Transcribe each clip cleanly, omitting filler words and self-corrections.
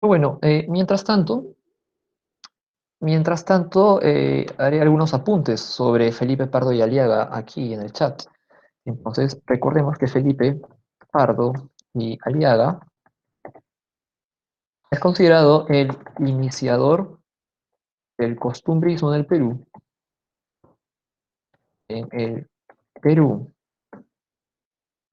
Bueno, haré algunos apuntes sobre Felipe Pardo y Aliaga aquí en el chat. Entonces, recordemos que Felipe Pardo y Aliaga es considerado el iniciador del costumbrismo en el Perú. En el Perú,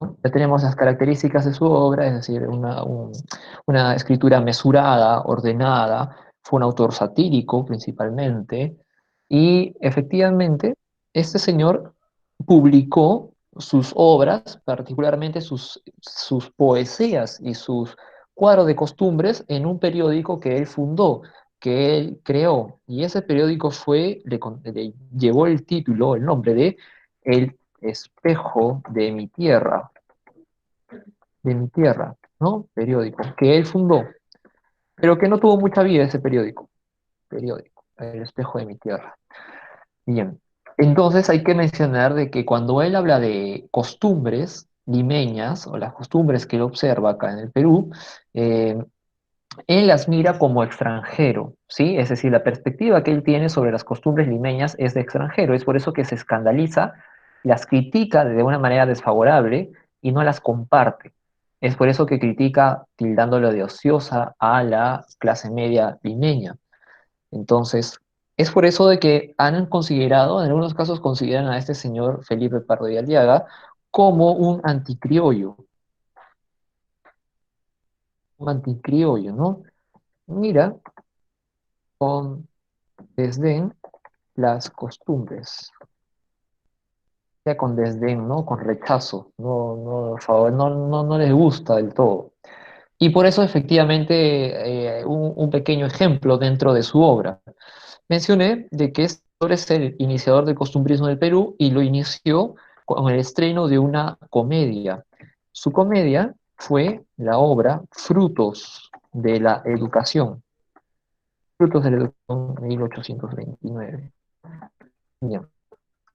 ¿no? Ya tenemos las características de su obra, es decir, una escritura mesurada, ordenada, fue un autor satírico principalmente, y efectivamente este señor publicó sus obras, particularmente sus poesías y sus cuadros de costumbres en un periódico que él fundó, que él creó, y ese periódico le llevó el título, el nombre de El Espejo de mi tierra, ¿no? Periódico, que él fundó, pero que no tuvo mucha vida ese periódico, El Espejo de mi tierra. Bien, entonces hay que mencionar de que cuando él habla de costumbres limeñas, o las costumbres que él observa acá en el Perú, eh, él las mira como extranjero, ¿sí? Es decir, la perspectiva que él tiene sobre las costumbres limeñas es de extranjero, es por eso que se escandaliza, las critica de una manera desfavorable y no las comparte. Es por eso que critica tildándolo de ociosa a la clase media limeña. Entonces, es por eso de que han considerado, en algunos casos consideran a este señor Felipe Pardo de Aliaga como un anticriollo, ¿no? Mira con desdén las costumbres, ya con desdén, ¿no? Con rechazo, no, por favor, no les gusta del todo. Y por eso, efectivamente, un pequeño ejemplo dentro de su obra. Mencioné de que este autor es el iniciador del costumbrismo del Perú y lo inició con el estreno de una comedia. Su comedia fue la obra Frutos de la Educación, 1829. Bien.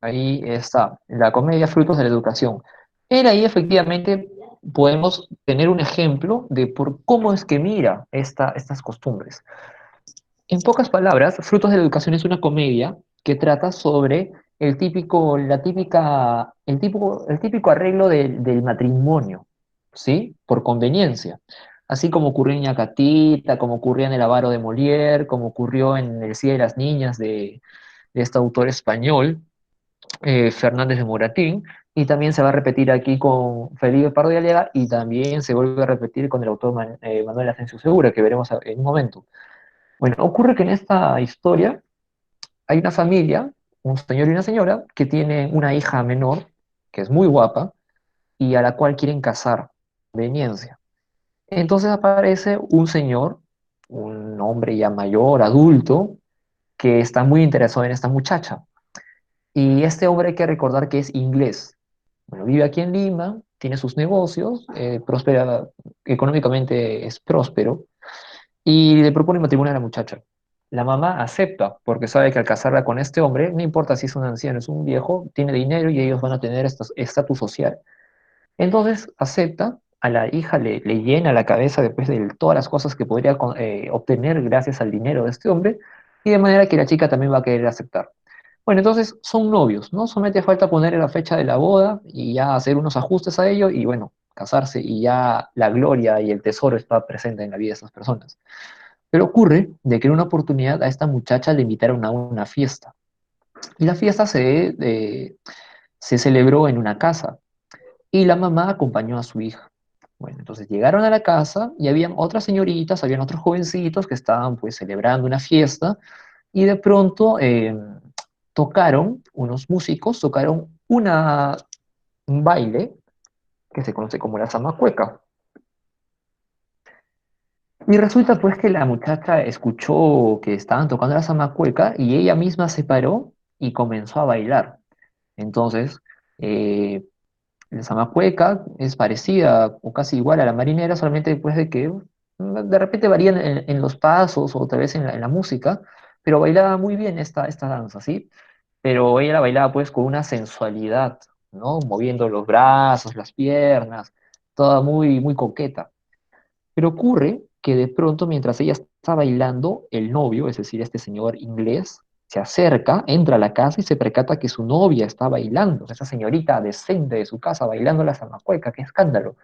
Ahí está, la comedia Frutos de la Educación. En ahí efectivamente podemos tener un ejemplo de por cómo es que mira estas costumbres. En pocas palabras, Frutos de la Educación es una comedia que trata sobre el típico arreglo del matrimonio, ¿sí? Por conveniencia. Así como ocurrió en Yacatita, como ocurrió en El Avaro de Molière, como ocurrió en El Cía de las Niñas de este autor español, Fernández de Moratín, y también se va a repetir aquí con Felipe Pardo de Allega, y también se vuelve a repetir con el autor Manuel Asensio Segura, que veremos en un momento. Bueno, ocurre que en esta historia hay una familia, un señor y una señora, que tienen una hija menor, que es muy guapa, y a la cual quieren casar, conveniencia. Entonces aparece un señor, un hombre ya mayor, adulto, que está muy interesado en esta muchacha. Y este hombre hay que recordar que es inglés. Bueno, vive aquí en Lima, tiene sus negocios, prospera, económicamente es próspero, y le propone matrimonio a la muchacha. La mamá acepta, porque sabe que al casarla con este hombre, no importa si es un anciano, es un viejo, tiene dinero y ellos van a tener estatus social. Entonces acepta, a la hija le llena la cabeza después de todas las cosas que podría obtener gracias al dinero de este hombre, y de manera que la chica también va a querer aceptar. Bueno, entonces son novios, ¿no? Solamente falta poner la fecha de la boda y ya hacer unos ajustes a ello y bueno, casarse y ya la gloria y el tesoro está presente en la vida de estas personas. Pero ocurre de que en una oportunidad a esta muchacha le invitaron a una fiesta y la fiesta se celebró en una casa y la mamá acompañó a su hija. Bueno, entonces llegaron a la casa y habían otras señoritas, habían otros jovencitos que estaban pues celebrando una fiesta y de pronto unos músicos tocaron un baile que se conoce como la zamacueca. Y resulta pues que la muchacha escuchó que estaban tocando la zamacueca y ella misma se paró y comenzó a bailar. Entonces, eh, la zamacueca es parecida o casi igual a la marinera, solamente después de que de repente varían en los pasos o tal vez en la música, pero bailaba muy bien esta danza, ¿sí? Pero ella la bailaba pues con una sensualidad, ¿no? Moviendo los brazos, las piernas, toda muy, muy coqueta. Pero ocurre que de pronto mientras ella está bailando, el novio, es decir, este señor inglés, se acerca, entra a la casa y se percata que su novia está bailando, esa señorita decente de su casa bailando la zamacueca, qué escándalo.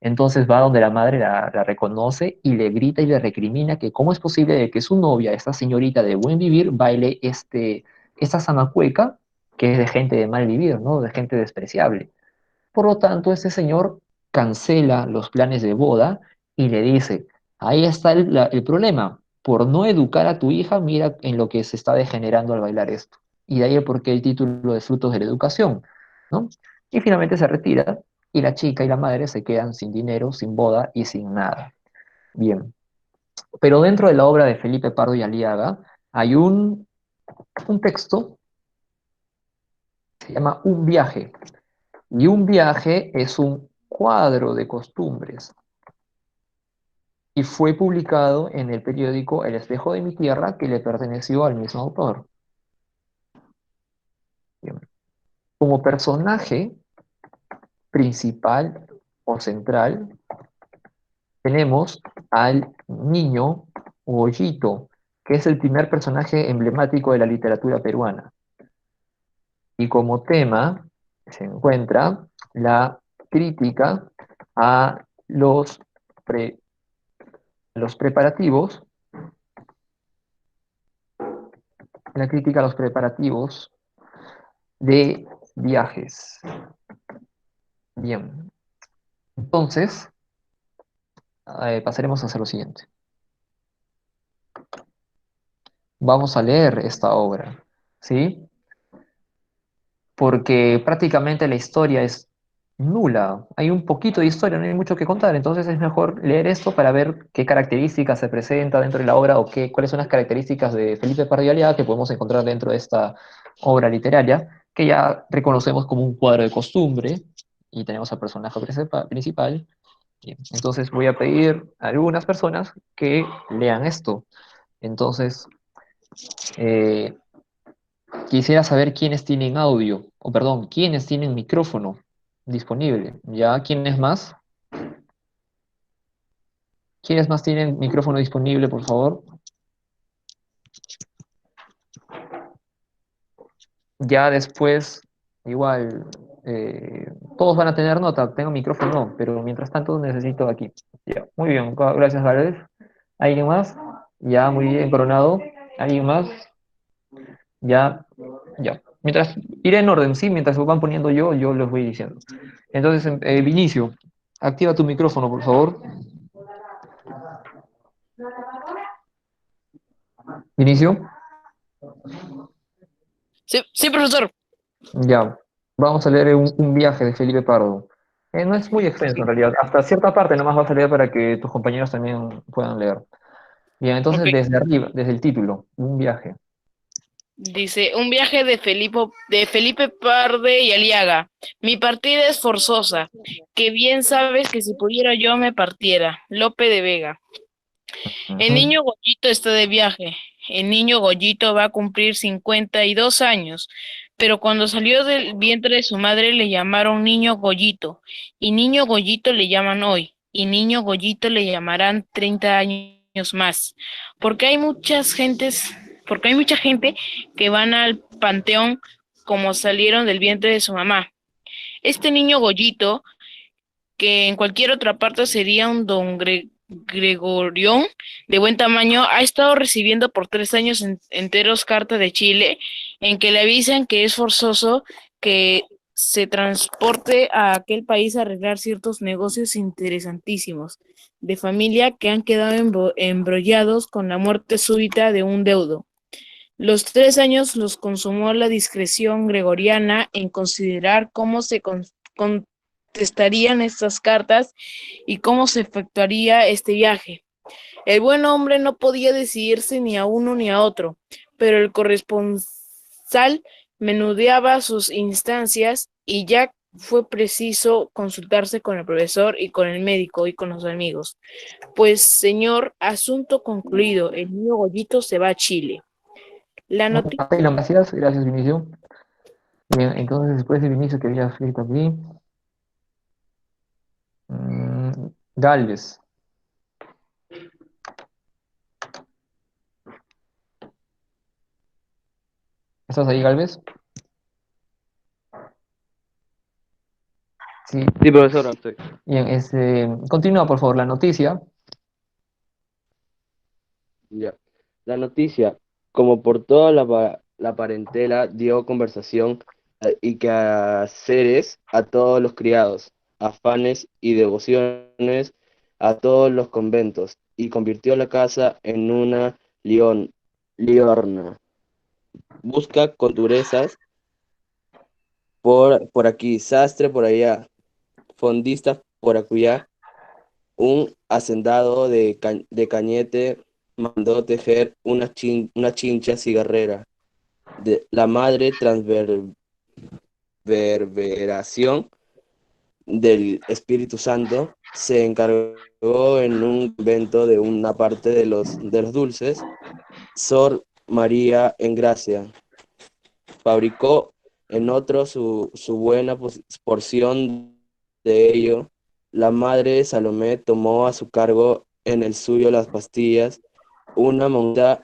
Entonces va donde la madre la reconoce y le grita y le recrimina que cómo es posible de que su novia, esta señorita de buen vivir, baile esta zamacueca que es de gente de mal vivir, ¿no? De gente despreciable. Por lo tanto, este señor cancela los planes de boda y le dice, ahí está el problema, por no educar a tu hija, mira en lo que se está degenerando al bailar esto. Y de ahí el porqué el título de Frutos de la Educación, ¿no? Y finalmente se retira y la chica y la madre se quedan sin dinero, sin boda y sin nada. Bien, pero dentro de la obra de Felipe Pardo y Aliaga hay un texto que se llama Un viaje. Y un viaje es un cuadro de costumbres y fue publicado en el periódico El Espejo de mi Tierra, que le perteneció al mismo autor. Bien. Como personaje principal o central tenemos al niño Goyito, que es el primer personaje emblemático de la literatura peruana. Y como tema se encuentra la crítica a pre- los preparativos, la crítica a los preparativos de viajes. Bien, entonces pasaremos a hacer lo siguiente. Vamos a leer esta obra, ¿sí? Porque prácticamente la historia es nula. Hay un poquito de historia, no hay mucho que contar, entonces es mejor leer esto para ver qué características se presenta dentro de la obra o cuáles son las características de Felipe Pardo y Aliaga que podemos encontrar dentro de esta obra literaria, que ya reconocemos como un cuadro de costumbre y tenemos al personaje principal. Bien, entonces voy a pedir a algunas personas que lean esto. Entonces, eh, quisiera saber quiénes tienen audio, o perdón, quiénes tienen micrófono disponible. ¿Ya? ¿Quiénes más? ¿Quiénes más tienen micrófono disponible, por favor? Ya después, igual, todos van a tener nota, tengo micrófono, no, pero mientras tanto necesito aquí. Ya, muy bien, gracias, Valdés. ¿Alguien más? Ya, muy bien, Coronado. ¿Alguien más? Ya, ya. Mientras, iré en orden, sí, mientras lo van poniendo yo les voy diciendo. Entonces, Vinicio, activa tu micrófono, por favor. Vinicio, Sí, sí, profesor. ya. Vamos a leer un viaje de Felipe Pardo. No es muy extenso en Sí. realidad, hasta cierta parte nomás vas a leer para que tus compañeros también puedan leer. Bien, Ok. entonces desde arriba, desde el título, un viaje. Dice, un viaje de Felipe Parde y Aliaga. Mi partida es forzosa, que bien sabes que si pudiera yo me partiera. Lope de Vega. El Ujú. niño Goyito está de viaje. El niño Goyito va a cumplir 52 años, pero cuando salió del vientre de su madre le llamaron niño Goyito, y niño Goyito le llaman hoy, y niño Goyito le llamarán 30 años más, porque hay porque hay mucha gente que van al panteón como salieron del vientre de su mamá. Este niño Goyito que en cualquier otra parte sería un Gregorión de buen tamaño, ha estado recibiendo por 3 años enteros carta de Chile en que le avisan que es forzoso que se transporte a aquel país a arreglar ciertos negocios interesantísimos de familia que han quedado embrollados con la muerte súbita de un deudo. Los 3 años los consumó la discreción gregoriana en considerar cómo se contestarían estas cartas y cómo se efectuaría este viaje. El buen hombre no podía decidirse ni a uno ni a otro, pero el corresponsal menudeaba sus instancias y ya fue preciso consultarse con el profesor y con el médico y con los amigos. Pues, señor, asunto concluido, el niño Goyito se va a Chile. La noticia. Ok, gracias, gracias Vinicio. Bien, entonces después de Vinicio que había escrito aquí, Galvez. ¿Estás ahí, Galvez? Sí. Sí, profesora, estoy. Bien, continúa, por favor, la noticia. Ya. La noticia, como por toda la parentela, dio conversación y quehaceres a todos los criados, afanes y devociones a todos los conventos, y convirtió la casa en una liorna. Busca con durezas por aquí, sastre por allá, fondista por acullá. Un hacendado de Cañete mandó tejer una chincha cigarrera. La madre transverberación del Espíritu Santo se encargó en un convento de una parte de los dulces, Sor María en Gracia. Fabricó en otro su buena porción de ello. La madre Salomé tomó a su cargo en el suyo las pastillas. Una monja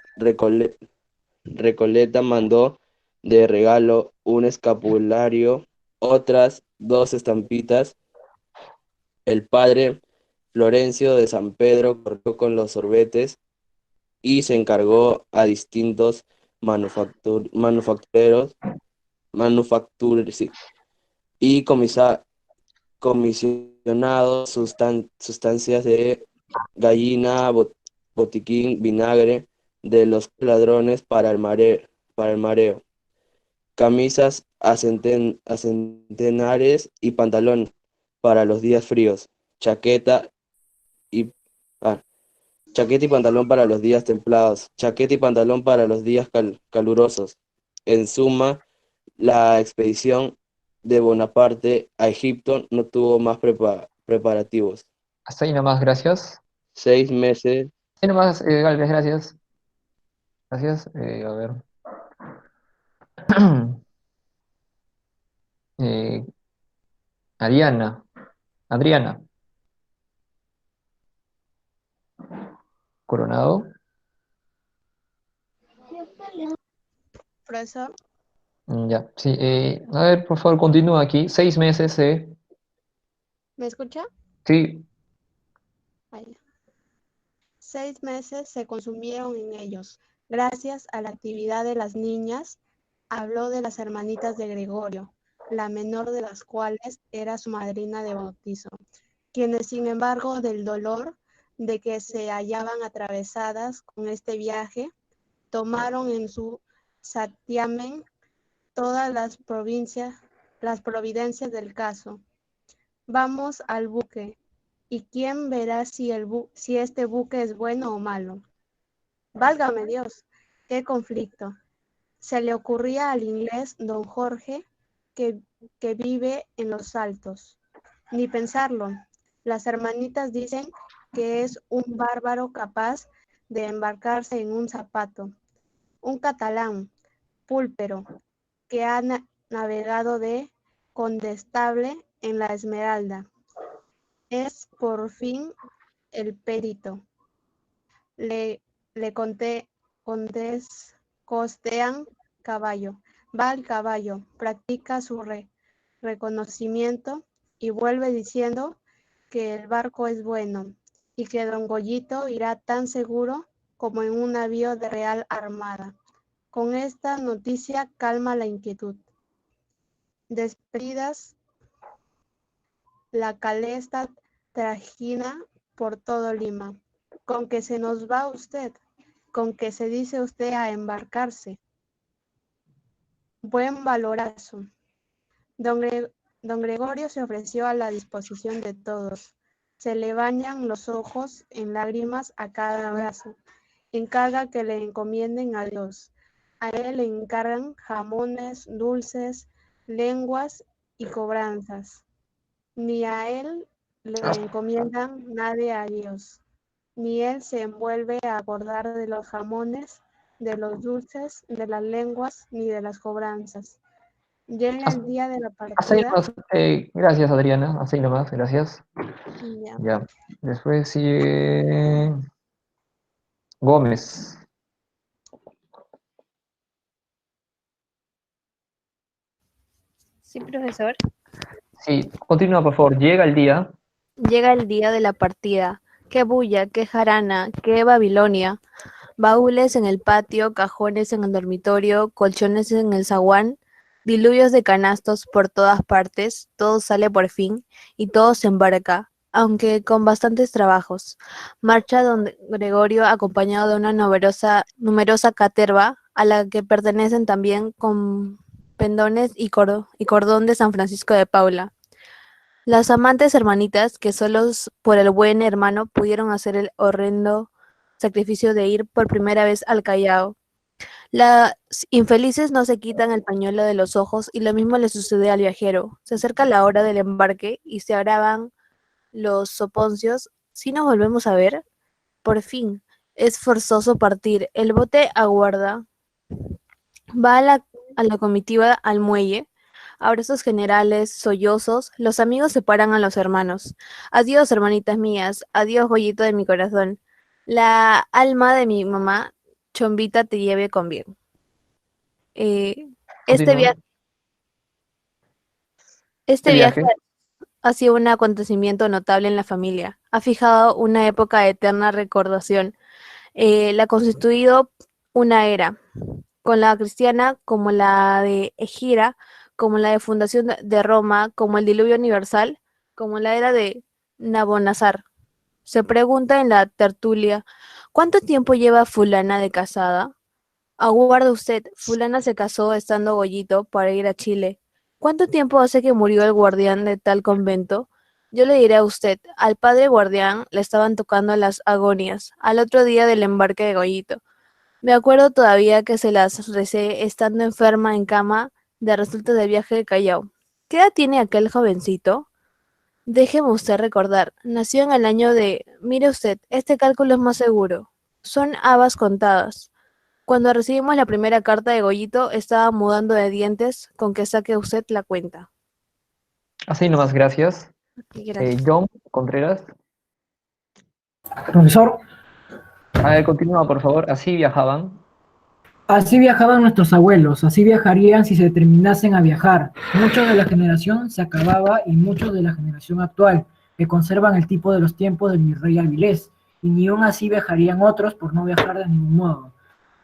Recoleta mandó de regalo un escapulario, otras dos estampitas. El padre Florencio de San Pedro corrió con los sorbetes y se encargó a distintos manufactureros sí, y comisionado sustancias de gallina, botiquín, vinagre de los ladrones para el mareo, camisas a centenares y pantalón para los días fríos, chaqueta y, ah, chaqueta y pantalón para los días templados, chaqueta y pantalón para los días calurosos. En suma, la expedición de Bonaparte a Egipto no tuvo más preparativos. Hasta ahí nomás, gracias. 6 meses. Ahí nomás, Galvez, gracias. Gracias. A ver. Eh, Ariana, Adriana, Coronado. Profesor, Ya, sí. A ver, por favor, continúa aquí. 6 meses, ¿me escucha? sí. Ahí. 6 meses se consumieron en ellos. Gracias a la actividad de las niñas, habló de las hermanitas de Gregorio, la menor de las cuales era su madrina de bautizo, quienes, sin embargo, del dolor de que se hallaban atravesadas con este viaje, tomaron en su santiamen todas las providencias del caso. Vamos al buque. ¿Y quién verá si este buque es bueno o malo? Válgame Dios, qué conflicto. Se le ocurría al inglés don Jorge, que, que vive en los Altos. Ni pensarlo. Las hermanitas dicen que es un bárbaro capaz de embarcarse en un zapato. Un catalán, pulpero, que ha navegado de condestable en la Esmeralda. Es por fin el perito. Le, le costean caballo. Va al caballo, practica su reconocimiento y vuelve diciendo que el barco es bueno y que don Goyito irá tan seguro como en un navío de Real Armada. Con esta noticia calma la inquietud. Despedidas, la calesta trajina por todo Lima. ¿Con qué se nos va usted? ¿Con qué se dice usted a embarcarse? Buen valorazo. Don, don Gregorio se ofreció a la disposición de todos. Se le bañan los ojos en lágrimas a cada abrazo. Encarga que le encomienden a Dios. A él le encargan jamones, dulces, lenguas y cobranzas. Ni a él le encomiendan nadie a Dios, ni él se envuelve a acordar de los jamones, de los dulces, de las lenguas, ni de las cobranzas. Llega el día de la Hasta ahí partida. nomás. Gracias, Adriana. Hasta ahí nomás, gracias. Ya. Ya. Después sigue Gómez. Sí, profesor. Sí, continúa, por favor. Llega el día. Llega el día de la partida. Qué bulla, qué jarana, qué Babilonia. Baúles en el patio, cajones en el dormitorio, colchones en el zaguán, diluvios de canastos por todas partes, todo sale por fin y todo se embarca, aunque con bastantes trabajos. Marcha don Gregorio acompañado de una numerosa caterva a la que pertenecen también con pendones y cordón de San Francisco de Paula. Las amantes hermanitas que solos por el buen hermano pudieron hacer el horrendo sacrificio de ir por primera vez al Callao. Las infelices no se quitan el pañuelo de los ojos y lo mismo le sucede al viajero. Se acerca la hora del embarque y se agravan los soponcios. Si nos volvemos a ver, por fin, es forzoso partir. El bote aguarda. Va a la comitiva al muelle. Abrazos generales, sollozos, los amigos separan a los hermanos. Adiós, hermanitas mías, adiós, joyito de mi corazón. La alma de mi mamá, Chombita, te lleve con bien. Este Continúa. viaje, este El viaje viaje. ha sido un acontecimiento notable en la familia. Ha fijado una época de eterna recordación. La ha constituido una era, con la cristiana como la de Egira, como la de fundación de Roma, como el diluvio universal, como la era de Nabonazar. Se pregunta en la tertulia, ¿cuánto tiempo lleva fulana de casada? Aguarde usted, fulana se casó estando Goyito para ir a Chile. ¿Cuánto tiempo hace que murió el guardián de tal convento? Yo le diré a usted, al padre guardián le estaban tocando las agonias, al otro día del embarque de Goyito. Me acuerdo todavía que se las recé estando enferma en cama de resultas del viaje de Callao. ¿Qué edad tiene aquel jovencito? Déjeme usted recordar, nació en el año de... Mire usted, este cálculo es más seguro. Son habas contadas. Cuando recibimos la primera carta de Goyito, estaba mudando de dientes con que saque usted la cuenta. Así nomás, gracias. Gracias. John Contreras. Profesor, A ver, continúa, por favor. Así viajaban. así viajaban nuestros abuelos, así viajarían si se determinasen a viajar. Mucho de la generación se acababa y muchos de la generación actual, que conservan el tipo de los tiempos del virrey Avilés, y ni aun así viajarían otros por no viajar de ningún modo.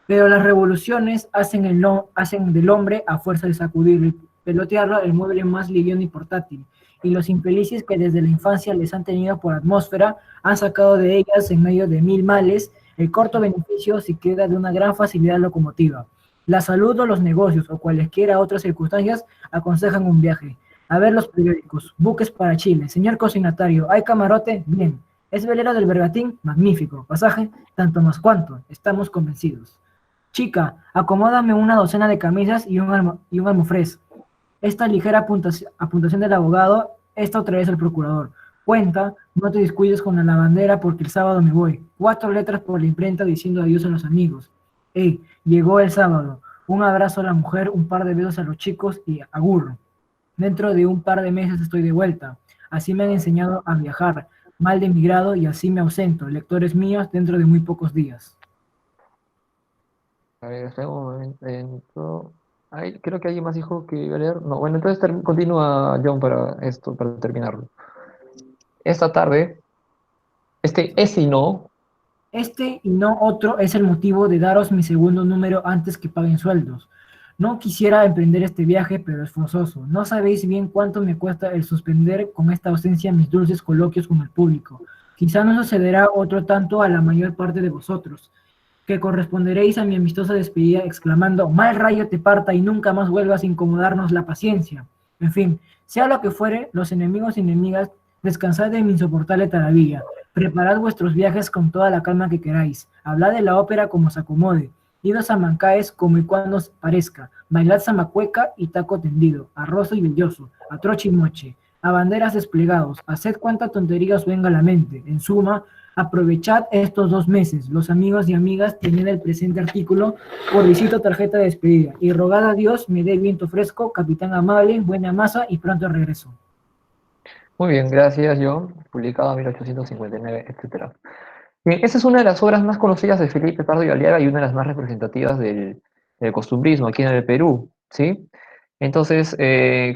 Pero las revoluciones hacen del hombre, a fuerza de sacudirlo y pelotearlo, el mueble más liviano y portátil, y los infelices que desde la infancia les han tenido por atmósfera han sacado de ellas, en medio de mil males, el corto beneficio si queda de una gran facilidad locomotiva. La salud o los negocios o cualesquiera otras circunstancias aconsejan un viaje. A ver los periódicos. Buques para Chile. Señor cocinatario, ¿hay camarote? Bien. ¿Es velero del Bergatín? Magnífico. ¿Pasaje? Tanto más cuanto. Estamos convencidos. Chica, acomódame una docena de camisas y un almofrez. Esta ligera apuntación del abogado, esta otra vez el procurador. Cuenta, no te descuides con la lavandera porque el sábado me voy. 4 letras por la imprenta diciendo adiós a los amigos. Llegó el sábado. Un abrazo a la mujer, un par de besos a los chicos y agur. Dentro de un par de meses estoy de vuelta. Así me han enseñado a viajar. Mal de emigrado y así me ausento. Lectores míos dentro de muy pocos días. A ver, espera un momento. Ay, creo que alguien más dijo que iba a leer. No, bueno, entonces continúa John para esto, para terminarlo. Esta tarde, ese y no. Este y no otro es el motivo de daros mi segundo número antes que paguen sueldos. No quisiera emprender este viaje, pero es forzoso. No sabéis bien cuánto me cuesta el suspender con esta ausencia mis dulces coloquios con el público. Quizá no sucederá otro tanto a la mayor parte de vosotros, que corresponderéis a mi amistosa despedida exclamando, mal rayo te parta y nunca más vuelvas a incomodarnos la paciencia. En fin, sea lo que fuere, los enemigos y enemigas, descansad de mi insoportable taravilla. Preparad vuestros viajes con toda la calma que queráis. Hablad de la ópera como os acomode. Idos a Mancaes como y cuando os parezca. Bailad zamacueca y taco tendido, arrozo y belloso, a troche y moche, a banderas desplegados. Haced cuanta tontería os venga a la mente. En suma, aprovechad estos 2 meses. Los amigos y amigas tened el presente artículo por visita tarjeta de despedida. Y rogad a Dios me dé viento fresco, capitán amable, buena masa y pronto regreso. Muy bien, gracias, John. Publicado en 1859, etcétera. Bien, esa es una de las obras más conocidas de Felipe Pardo y Aliaga y una de las más representativas del costumbrismo aquí en el Perú, ¿sí? Entonces,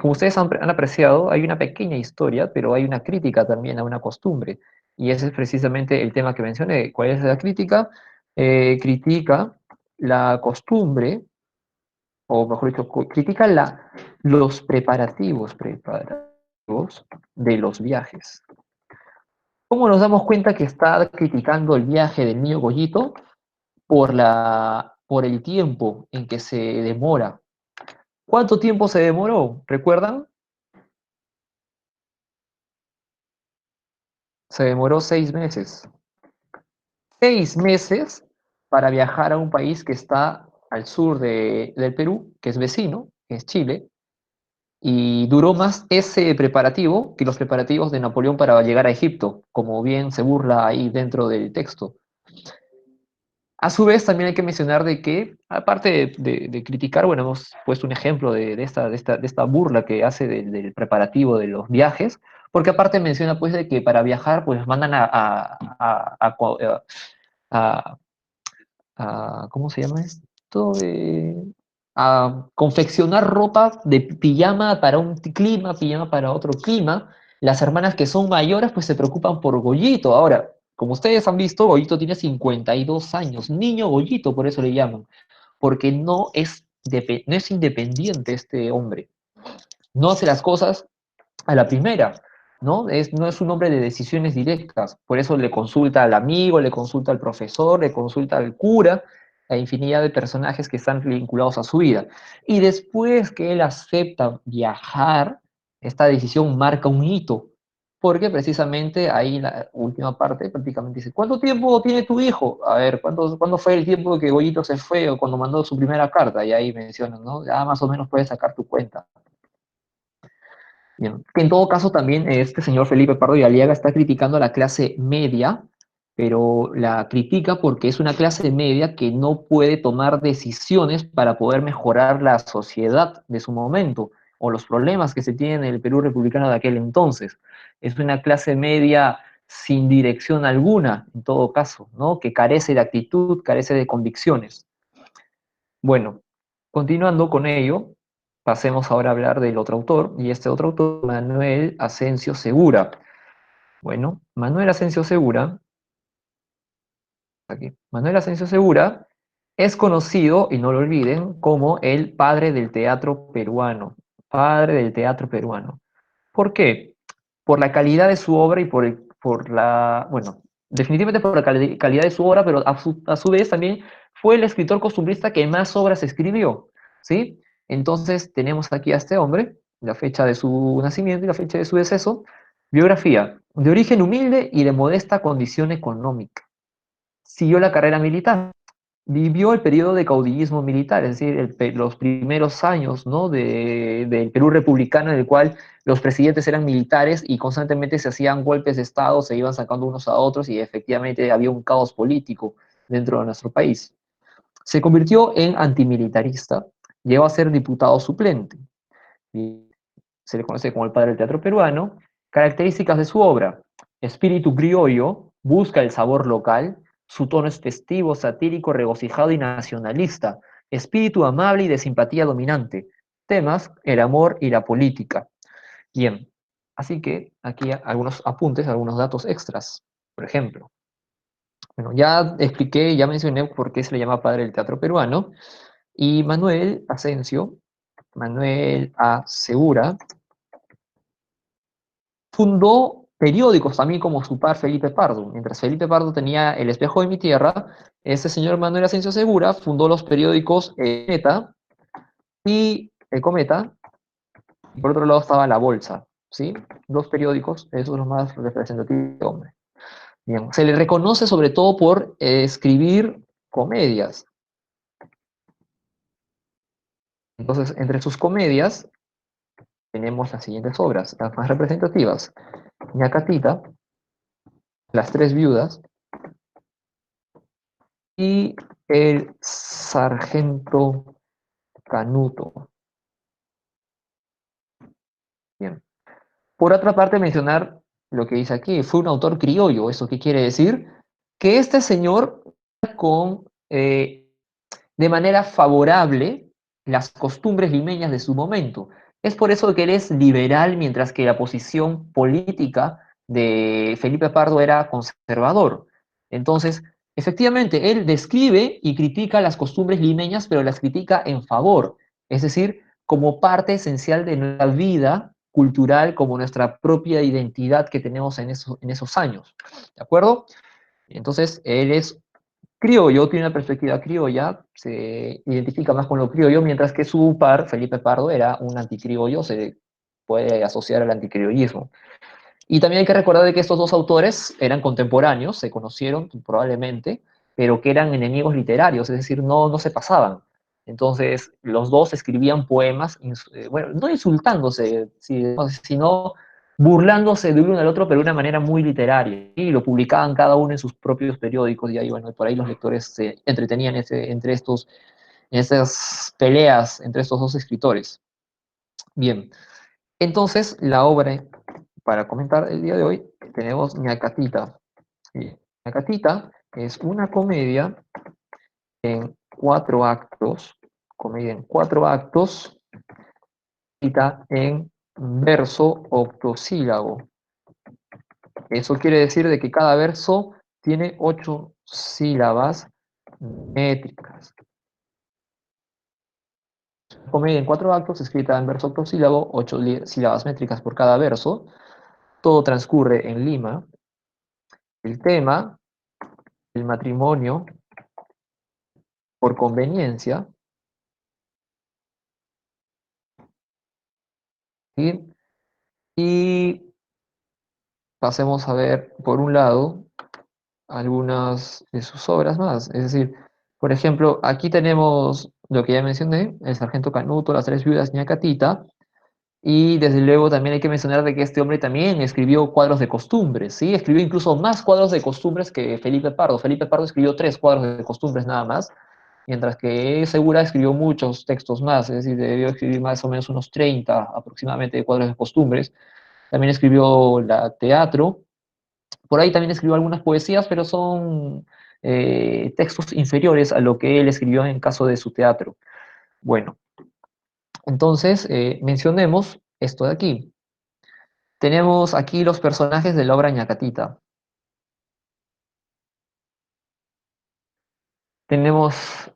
como ustedes han apreciado, hay una pequeña historia, pero hay una crítica también a una costumbre. Y ese es precisamente el tema que mencioné. ¿Cuál es la crítica? Critica la costumbre, o mejor dicho, critica los preparativos de los viajes. ¿Cómo nos damos cuenta que está criticando el viaje del niño Goyito? Por el tiempo en que se demora. ¿Cuánto tiempo se demoró? ¿Recuerdan? Se demoró 6 meses. 6 meses para viajar a un país que está al sur del Perú, que es vecino, que es Chile, y duró más ese preparativo que los preparativos de Napoleón para llegar a Egipto, como bien se burla ahí dentro del texto. A su vez, también hay que mencionar de que, aparte de criticar, bueno, hemos puesto un ejemplo de esta burla que hace del preparativo de los viajes, porque aparte menciona pues de que para viajar pues mandan a- ¿cómo se llama esto? A confeccionar ropa de pijama para un clima, pijama para otro clima. Las hermanas que son mayores pues se preocupan por Goyito. Ahora, como ustedes han visto, Goyito tiene 52 años, niño Goyito, por eso le llaman, porque no es independiente este hombre, no hace las cosas a la primera, ¿no? No es un hombre de decisiones directas, por eso le consulta al amigo, le consulta al profesor, le consulta al cura, a infinidad de personajes que están vinculados a su vida. Y después que él acepta viajar, esta decisión marca un hito, porque precisamente ahí la última parte prácticamente dice, ¿cuánto tiempo tiene tu hijo? A ver, ¿cuándo fue el tiempo que Goyito se fue o cuando mandó su primera carta? Y ahí mencionan, ¿no? Ya más o menos puedes sacar tu cuenta. Bien. Que en todo caso también este señor Felipe Pardo y Aliaga está criticando a la clase media, pero la critica porque es una clase media que no puede tomar decisiones para poder mejorar la sociedad de su momento o los problemas que se tienen en el Perú republicano de aquel entonces. Es una clase media sin dirección alguna, en todo caso, ¿no? Que carece de actitud, carece de convicciones. Bueno, continuando con ello, pasemos ahora a hablar del otro autor, y este otro autor, Manuel Asensio Segura. Bueno, Manuel Asensio Segura, aquí, Manuel Asensio Segura es conocido, y no lo olviden, como el padre del teatro peruano. Padre del teatro peruano. ¿Por qué? Por la calidad de su obra y bueno, definitivamente por la calidad de su obra, pero a su vez también fue el escritor costumbrista que más obras escribió, ¿sí? Entonces tenemos aquí a este hombre, la fecha de su nacimiento y la fecha de su deceso. Biografía: de origen humilde y de modesta condición económica. Siguió la carrera militar. Vivió el periodo de caudillismo militar, es decir, los primeros años, ¿no? Del Perú republicano, en el cual los presidentes eran militares y constantemente se hacían golpes de Estado, se iban sacando unos a otros y efectivamente había un caos político dentro de nuestro país. Se convirtió en antimilitarista, llegó a ser diputado suplente. Y se le conoce como el padre del teatro peruano. Características de su obra: espíritu criollo, busca el sabor local, su tono es festivo, satírico, regocijado y nacionalista, espíritu amable y de simpatía dominante, temas: el amor y la política. Bien, así que aquí algunos apuntes, algunos datos extras. Por ejemplo, bueno, ya expliqué, ya mencioné por qué se le llama padre del teatro peruano, y Manuel Asensio, Manuel A. Segura, fundó periódicos también como su par Felipe Pardo. Mientras Felipe Pardo tenía El Espejo de mi Tierra, este señor Manuel Asensio Segura fundó los periódicos Cometa y El Cometa, y por otro lado estaba La Bolsa, ¿sí? Dos periódicos, esos son los más representativos de hombre. Bien, se le reconoce sobre todo por escribir comedias. Entonces, entre sus comedias tenemos las siguientes obras, las más representativas: Ñacatita, Las Tres Viudas y El Sargento Canuto. Bien. Por otra parte, mencionar lo que dice aquí: fue un autor criollo. ¿Eso qué quiere decir? Que este señor, con, de manera favorable las costumbres limeñas de su momento. Es por eso que él es liberal, mientras que la posición política de Felipe Pardo era conservador. Entonces, efectivamente, él describe y critica las costumbres limeñas, pero las critica en favor, es decir, como parte esencial de nuestra vida cultural, como nuestra propia identidad que tenemos en esos años. ¿De acuerdo? Entonces, él es criollo, tiene una perspectiva criolla, se identifica más con lo criollo, mientras que su par, Felipe Pardo, era un anticriollo, se puede asociar al anticriollismo. Y también hay que recordar de que estos dos autores eran contemporáneos, se conocieron probablemente, pero que eran enemigos literarios, es decir, no se pasaban. Entonces, los dos escribían poemas, bueno, no insultándose, sino burlándose de uno del otro, pero de una manera muy literaria. Y lo publicaban cada uno en sus propios periódicos, y ahí, bueno, por ahí los lectores se entretenían en esas peleas entre estos dos escritores. Bien, entonces la obra para comentar el día de hoy tenemos Ñacatita. Sí, Ñacatita es una comedia en 4 actos, comedia en 4 actos, escrita en verso octosílabo. Eso quiere decir de que cada verso tiene 8 sílabas métricas. Comedia en 4 actos, escrita en verso octosílabo, 8 sílabas métricas por cada verso. Todo transcurre en Lima. El tema, el matrimonio por conveniencia, ¿sí? Y pasemos a ver, por un lado, algunas de sus obras más. Es decir, por ejemplo, aquí tenemos lo que ya mencioné, El Sargento Canuto, Las Tres Viudas, Ñacatita, y desde luego también hay que mencionar de que este hombre también escribió cuadros de costumbres, ¿sí? Escribió incluso más cuadros de costumbres que Felipe Pardo. Felipe Pardo escribió 3 cuadros de costumbres nada más, mientras que Segura escribió muchos textos más, es decir, debió escribir más o menos unos 30 aproximadamente de cuadros de costumbres. También escribió teatro, por ahí también escribió algunas poesías, pero son textos inferiores a lo que él escribió en caso de su teatro. Bueno, entonces mencionemos esto de aquí. Tenemos aquí los personajes de la obra Ñacatita. Tenemos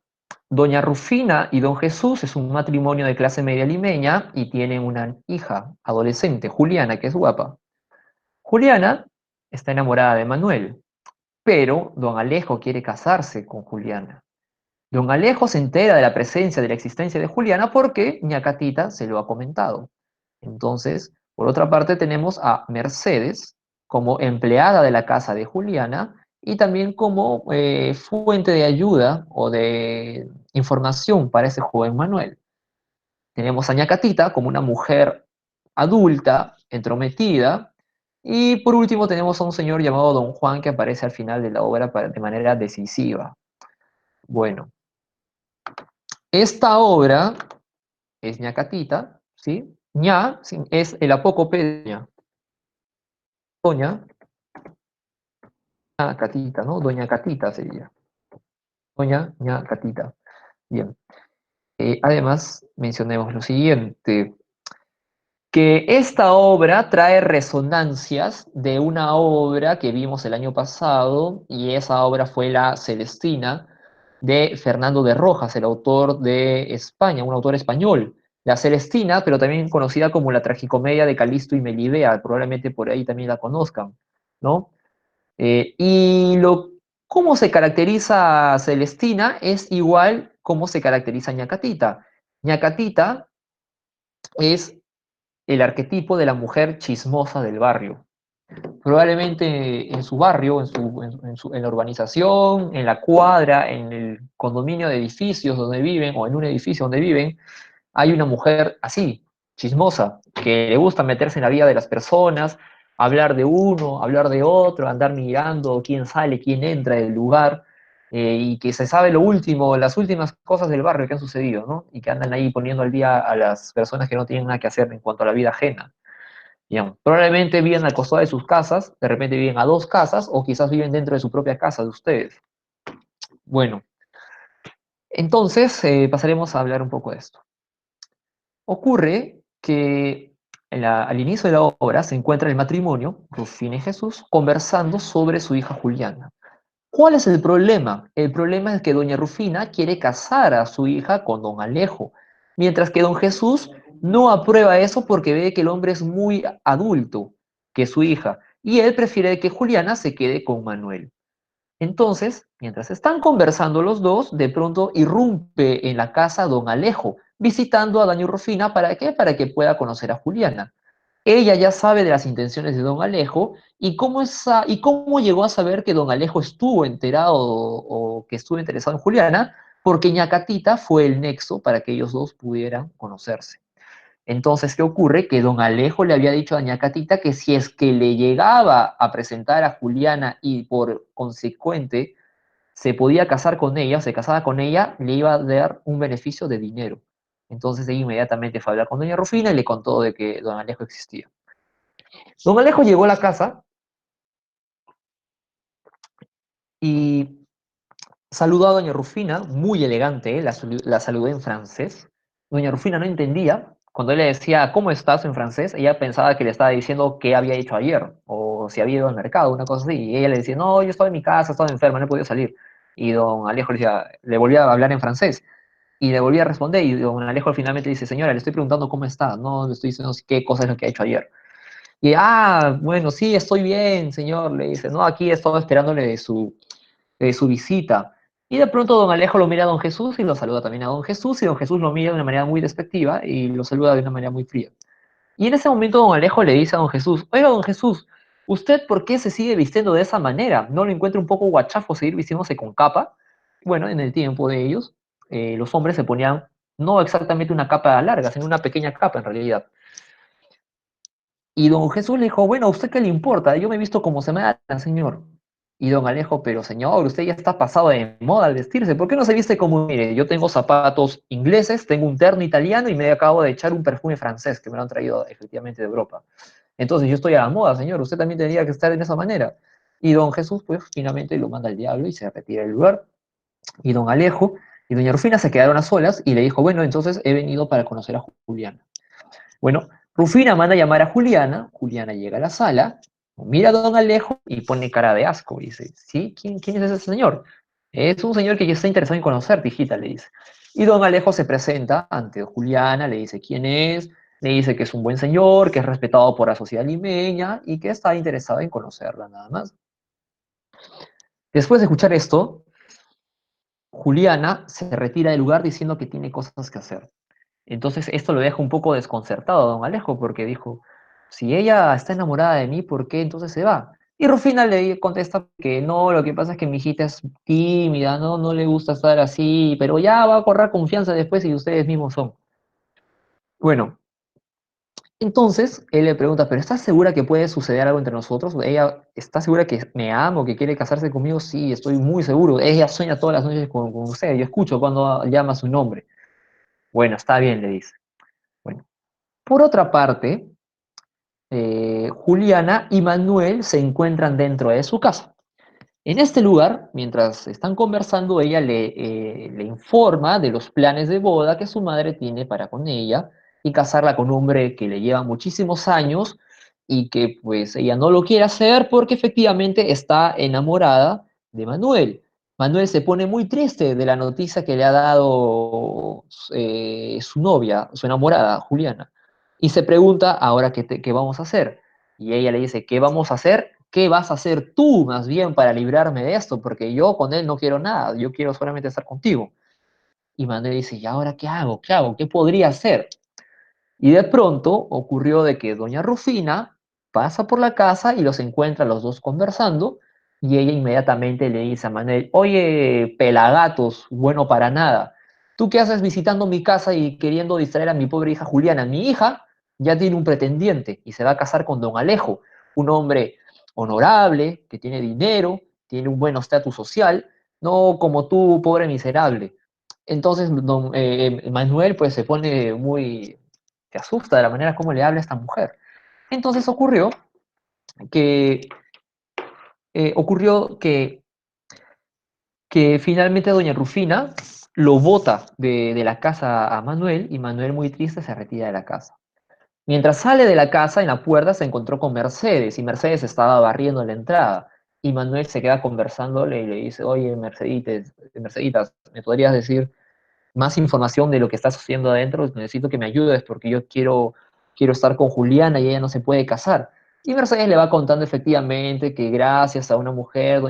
Doña Rufina y Don Jesús, es un matrimonio de clase media limeña y tienen una hija adolescente, Juliana, que es guapa. Juliana está enamorada de Manuel, pero don Alejo quiere casarse con Juliana. Don Alejo se entera de la presencia, de la existencia de Juliana porque Ñacatita se lo ha comentado. Entonces, por otra parte, tenemos a Mercedes como empleada de la casa de Juliana y también como fuente de ayuda o de información para ese joven Manuel. Tenemos a Ñacatita como una mujer adulta, entrometida, y por último tenemos a un señor llamado Don Juan que aparece al final de la obra de manera decisiva. Bueno, esta obra es Ñacatita, ¿sí? Ña es el apócope de Ña. Doña Catita, ¿no? Doña Catita sería. Doña Ñacatita. Bien. Además, mencionemos lo siguiente, que esta obra trae resonancias de una obra que vimos el año pasado, y esa obra fue La Celestina, de Fernando de Rojas, el autor de España, un autor español. La Celestina, pero también conocida como la tragicomedia de Calisto y Melibea, probablemente por ahí también la conozcan, ¿no? Y cómo se caracteriza Celestina es igual como se caracteriza Ñacatita. Ñacatita es el arquetipo de la mujer chismosa del barrio. Probablemente en su barrio, en la urbanización, en la cuadra, en el condominio de edificios donde viven, o en un edificio donde viven, hay una mujer así, chismosa, que le gusta meterse en la vida de las personas, hablar de uno, hablar de otro, andar mirando quién sale, quién entra del lugar, y que se sabe lo último, las últimas cosas del barrio que han sucedido, ¿no? Y que andan ahí poniendo al día a las personas que no tienen nada que hacer en cuanto a la vida ajena. Digamos, probablemente viven al costado de sus casas, de repente viven a 2 casas, o quizás viven dentro de su propia casa de ustedes. Bueno, Entonces, pasaremos a hablar un poco de esto. Ocurre que al inicio de la obra se encuentra el matrimonio, Rufina y Jesús, conversando sobre su hija Juliana. ¿Cuál es el problema? El problema es que doña Rufina quiere casar a su hija con don Alejo, mientras que don Jesús no aprueba eso porque ve que el hombre es muy adulto que su hija, y él prefiere que Juliana se quede con Manuel. Entonces, mientras están conversando los dos, de pronto irrumpe en la casa don Alejo, visitando a doña Rufina. ¿Para qué? Para que pueda conocer a Juliana. Ella ya sabe de las intenciones de don Alejo y cómo llegó a saber que don Alejo estuvo enterado o que estuvo interesado en Juliana, porque Ñacatita fue el nexo para que ellos dos pudieran conocerse. Entonces, ¿qué ocurre? Que don Alejo le había dicho a doña Catita que si es que le llegaba a presentar a Juliana y por consecuente se podía casar con ella, o se casaba con ella, le iba a dar un beneficio de dinero. Entonces ella inmediatamente fue a hablar con doña Rufina y le contó de que don Alejo existía. Don Alejo llegó a la casa y saludó a doña Rufina, muy elegante, la saludó en francés. Doña Rufina no entendía. Cuando él le decía, ¿cómo estás en francés? Ella pensaba que le estaba diciendo qué había hecho ayer, o si había ido al mercado, una cosa así. Y ella le decía, no, yo estaba en mi casa, estaba enferma, no he podido salir. Y don Alejo le, decía, le volvía a hablar en francés. Y le volvía a responder, y don Alejo finalmente dice, señora, le estoy preguntando cómo está, no le estoy diciendo qué cosa es lo que ha hecho ayer. Y, bueno, sí, estoy bien, señor, le dice, no, aquí he estado esperándole su visita. Y de pronto don Alejo lo mira a don Jesús y lo saluda también a don Jesús, y don Jesús lo mira de una manera muy despectiva y lo saluda de una manera muy fría. Y en ese momento don Alejo le dice a don Jesús, oiga don Jesús, ¿usted por qué se sigue vistiendo de esa manera? ¿No lo encuentra un poco guachafo seguir vistiéndose con capa? Bueno, en el tiempo de ellos, los hombres se ponían no exactamente una capa larga, sino una pequeña capa en realidad. Y don Jesús le dijo, bueno, ¿a usted qué le importa? Yo me he visto como se me da, señor. Y don Alejo, pero señor, usted ya está pasado de moda al vestirse. ¿Por qué no se viste como, mire, yo tengo zapatos ingleses, tengo un terno italiano y me acabo de echar un perfume francés que me lo han traído efectivamente de Europa? Entonces yo estoy a la moda, señor. Usted también tendría que estar en esa manera. Y don Jesús, pues finalmente lo manda al diablo y se retira del lugar. Y don Alejo y doña Rufina se quedaron a solas y le dijo, bueno, entonces he venido para conocer a Juliana. Bueno, Rufina manda a llamar a Juliana, Juliana llega a la sala, mira a don Alejo y pone cara de asco. Y dice, ¿sí? ¿Quién es ese señor? Es un señor que ya está interesado en conocerte, hijita, le dice. Y don Alejo se presenta ante Juliana, le dice quién es, le dice que es un buen señor, que es respetado por la sociedad limeña y que está interesado en conocerla nada más. Después de escuchar esto, Juliana se retira del lugar diciendo que tiene cosas que hacer. Entonces esto lo deja un poco desconcertado a don Alejo porque dijo, si ella está enamorada de mí, ¿por qué entonces se va? Y Rufina le contesta que no, lo que pasa es que mi hijita es tímida, no le gusta estar así, pero ya va a correr confianza después y ustedes mismos son. Bueno, entonces él le pregunta, ¿pero estás segura que puede suceder algo entre nosotros? ¿Ella está segura que me ama o que quiere casarse conmigo? Sí, estoy muy seguro. Ella sueña todas las noches con usted, yo escucho cuando llama su nombre. Bueno, está bien, le dice. Bueno, por otra parte, Juliana y Manuel se encuentran dentro de su casa. En este lugar, mientras están conversando, ella le informa de los planes de boda que su madre tiene para con ella y casarla con un hombre que le lleva muchísimos años y que pues ella no lo quiere hacer porque efectivamente está enamorada de Manuel. Manuel se pone muy triste de la noticia que le ha dado su novia, su enamorada, Juliana, y se pregunta, ahora qué vamos a hacer. Y ella le dice, ¿qué vamos a hacer? ¿Qué vas a hacer tú más bien para librarme de esto? Porque yo con él no quiero nada, yo quiero solamente estar contigo. Y Manuel dice, ¿y ahora qué hago? ¿Qué hago? ¿Qué podría hacer? Y de pronto ocurrió de que doña Rufina pasa por la casa y los encuentra a los dos conversando y ella inmediatamente le dice a Manuel, oye, pelagatos, bueno para nada, ¿tú qué haces visitando mi casa y queriendo distraer a mi pobre hija Juliana? Mi hija ya tiene un pretendiente y se va a casar con don Alejo, un hombre honorable, que tiene dinero, tiene un buen estatus social, no como tú, pobre miserable. Entonces, Manuel pues se pone muy, se asusta de la manera como le habla a esta mujer. Entonces que, ocurrió que finalmente doña Rufina lo bota de la casa a Manuel y Manuel muy triste se retira de la casa. Mientras sale de la casa, en la puerta se encontró con Mercedes y Mercedes estaba barriendo la entrada. Y Manuel se queda conversándole y le dice, oye, Merceditas, ¿me podrías decir más información de lo que está sucediendo adentro? Necesito que me ayudes porque yo quiero estar con Juliana y ella no se puede casar. Y Mercedes le va contando efectivamente que gracias a una mujer,